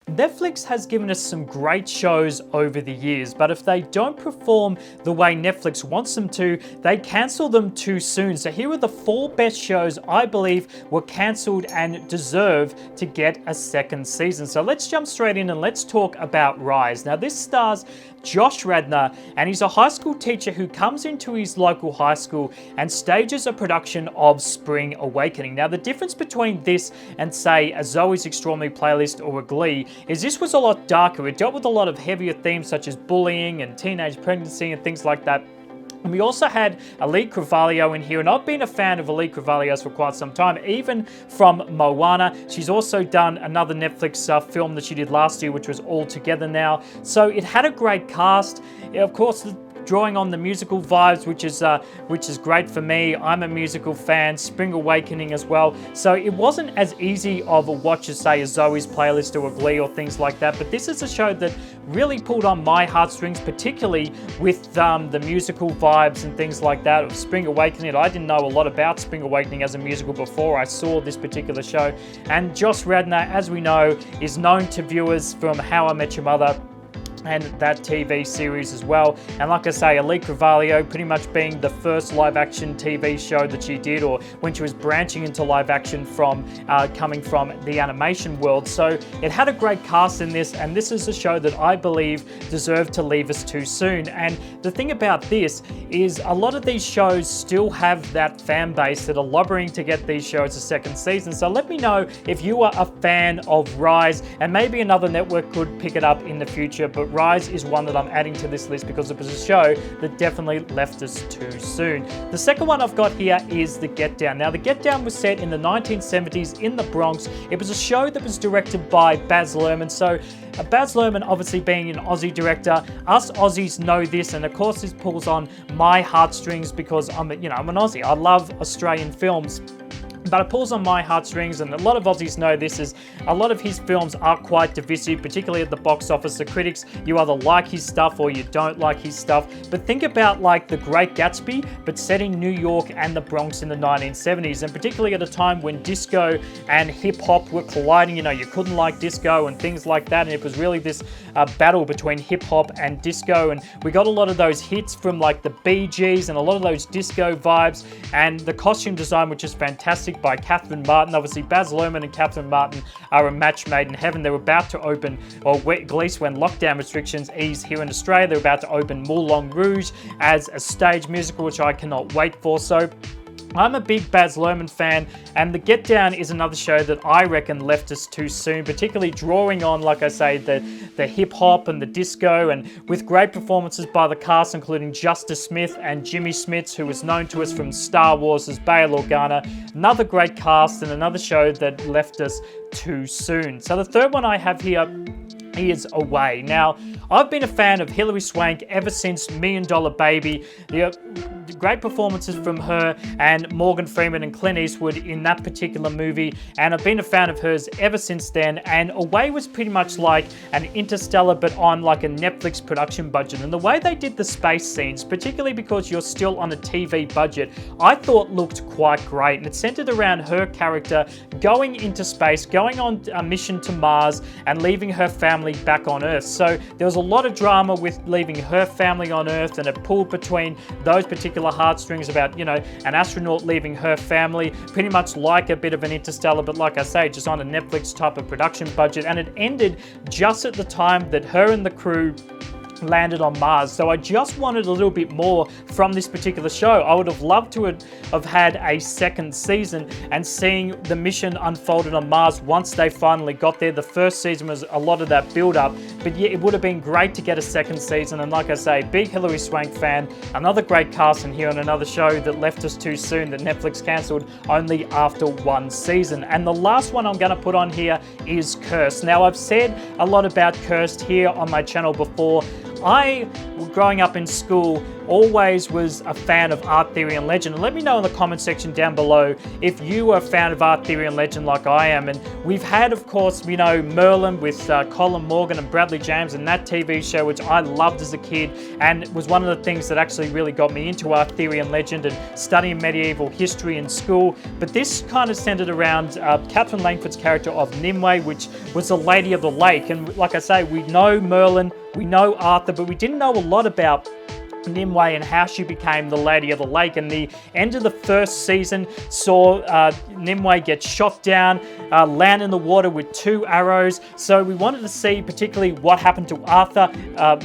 Netflix has given us some great shows over the years, but if they don't perform the way Netflix wants them to, they cancel them too soon. So here are the 4 best shows I believe were cancelled and deserve to get a second season. So let's jump straight in and let's talk about Rise. Now this stars Josh Radnor, and he's a high school teacher who comes into his local high school and stages a production of Spring Awakening. Now the difference between this and say a Zoe's Extraordinary Playlist or a Glee is this was a lot darker. It dealt with a lot of heavier themes such as bullying and teenage pregnancy and things like that. And we also had auli'i Cravalho in here, and I've been a fan of auli'i Cravalho's for quite some time, even from Moana. She's also done another Netflix film that she did last year, which was All Together Now. So it had a great cast. Of course, drawing on the musical vibes, which is great for me. I'm a musical fan. Spring Awakening as well. So it wasn't as easy of a watch as say a Zoe's Playlist or a Glee or things like that. But this is a show that really pulled on my heartstrings, particularly with the musical vibes and things like that of Spring Awakening. I didn't know a lot about Spring Awakening as a musical before I saw this particular show. And Josh Radnor, as we know, is known to viewers from How I Met Your Mother and that TV series as well. And like I say, auli'i Cravalho pretty much being the first live action TV show that she did, or when she was branching into live action from coming from the animation world. So it had a great cast in this, and this is a show that I believe deserved to leave us too soon. And the thing about this is a lot of these shows still have that fan base that are lobbying to get these shows a second season. So let me know if you are a fan of Rise, and maybe another network could pick it up in the future. But Rise is one that I'm adding to this list because it was a show that definitely left us too soon. The second one I've got here is The Get Down. Now, The Get Down was set in the 1970s in the Bronx. It was a show that was directed by Baz Luhrmann. So Baz Luhrmann, obviously being an Aussie director, us Aussies know this, and of course this pulls on my heartstrings because I'm an Aussie. I love Australian films. But it pulls on my heartstrings, and a lot of Aussies know this, is a lot of his films are quite divisive, particularly at the box office. The critics, you either like his stuff or you don't like his stuff. But think about like The Great Gatsby, but set in New York and the Bronx in the 1970s, and particularly at a time when disco and hip-hop were colliding. You couldn't like disco and things like that, and it was really this battle between hip-hop and disco, and we got a lot of those hits from like the Bee Gees and a lot of those disco vibes, and the costume design, which is fantastic, by Catherine Martin. Obviously, Baz Luhrmann and Catherine Martin are a match made in heaven. They're about to open, or at least when lockdown restrictions ease here in Australia, they're about to open Moulin Rouge as a stage musical, which I cannot wait for. So I'm a big Baz Luhrmann fan, and The Get Down is another show that I reckon left us too soon, particularly drawing on, like I say, the hip-hop and the disco, and with great performances by the cast, including Justice Smith and Jimmy Smits, who is known to us from Star Wars as Bail Organa. Another great cast and another show that left us too soon. So the third one I have here is Away. Now, I've been a fan of Hilary Swank ever since $1 Million Baby. The great performances from her and Morgan Freeman and Clint Eastwood in that particular movie, and I've been a fan of hers ever since then. And Away was pretty much like an Interstellar, but on like a Netflix production budget. And the way they did the space scenes, particularly because you're still on a TV budget, I thought looked quite great. And it's centered around her character going into space, going on a mission to Mars, and leaving her family back on Earth. So there was a lot of drama with leaving her family on Earth, and it pulled between those particular heartstrings about, an astronaut leaving her family, pretty much like a bit of an Interstellar, but like I say, just on a Netflix type of production budget. And it ended just at the time that her and the crew landed on Mars. So I just wanted a little bit more from this particular show. I would have loved to have had a second season and seeing the mission unfolded on Mars once they finally got there. The first season was a lot of that build up, but yeah, it would have been great to get a second season. And like I say, big Hilary Swank fan, another great cast in here, and another show that left us too soon that Netflix cancelled only after one season. And the last one I'm going to put on here is Cursed. Now, I've said a lot about Cursed here on my channel before. Growing up in school, always was a fan of Art, Theory and Legend. And let me know in the comment section down below if you are a fan of Art, Theory and Legend like I am. And we've had, of course, you know, Merlin with Colin Morgan and Bradley James and that TV show, which I loved as a kid, and it was one of the things that actually really got me into Art, Theory and Legend and studying medieval history in school. But this kind of centered around Catherine Langford's character of Nimue, which was the Lady of the Lake. And like I say, we know Merlin, we know Arthur, but we didn't know a lot about Nimue and how she became the Lady of the Lake. And the end of the first season saw Nimue get shot down, land in the water with 2 arrows. So we wanted to see particularly what happened to Arthur.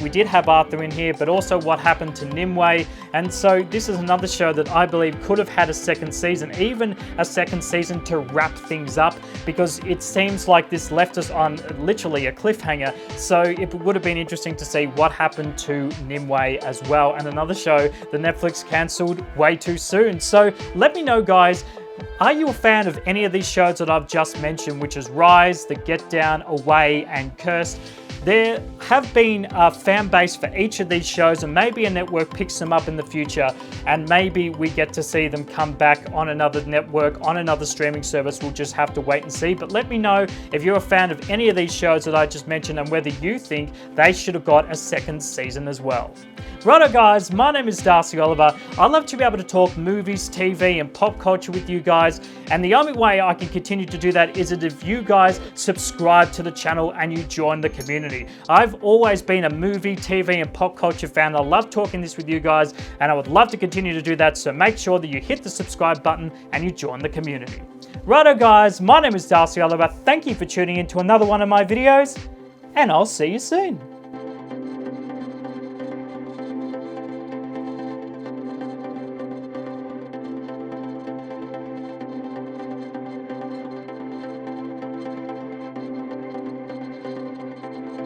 We did have Arthur in here, but also what happened to Nimue. And so this is another show that I believe could have had a second season, even a second season to wrap things up, because it seems like this left us on literally a cliffhanger. So it would have been interesting to see what happened to Nimue as well. And another show that Netflix cancelled way too soon. So let me know, guys, are you a fan of any of these shows that I've just mentioned, which is Rise, The Get Down, Away, and Cursed? There have been a fan base for each of these shows, and maybe a network picks them up in the future, and maybe we get to see them come back on another network, on another streaming service. We'll just have to wait and see. But let me know if you're a fan of any of these shows that I just mentioned and whether you think they should have got a second season as well. Righto guys, my name is Darcy Oliver. I love to be able to talk movies, TV and pop culture with you guys, and the only way I can continue to do that is if you guys subscribe to the channel and you join the community. I've always been a movie, TV and pop culture fan. I love talking this with you guys, and I would love to continue to do that, so make sure that you hit the subscribe button and you join the community. Righto guys, my name is Darcy Oliver. Thank you for tuning in to another one of my videos, and I'll see you soon.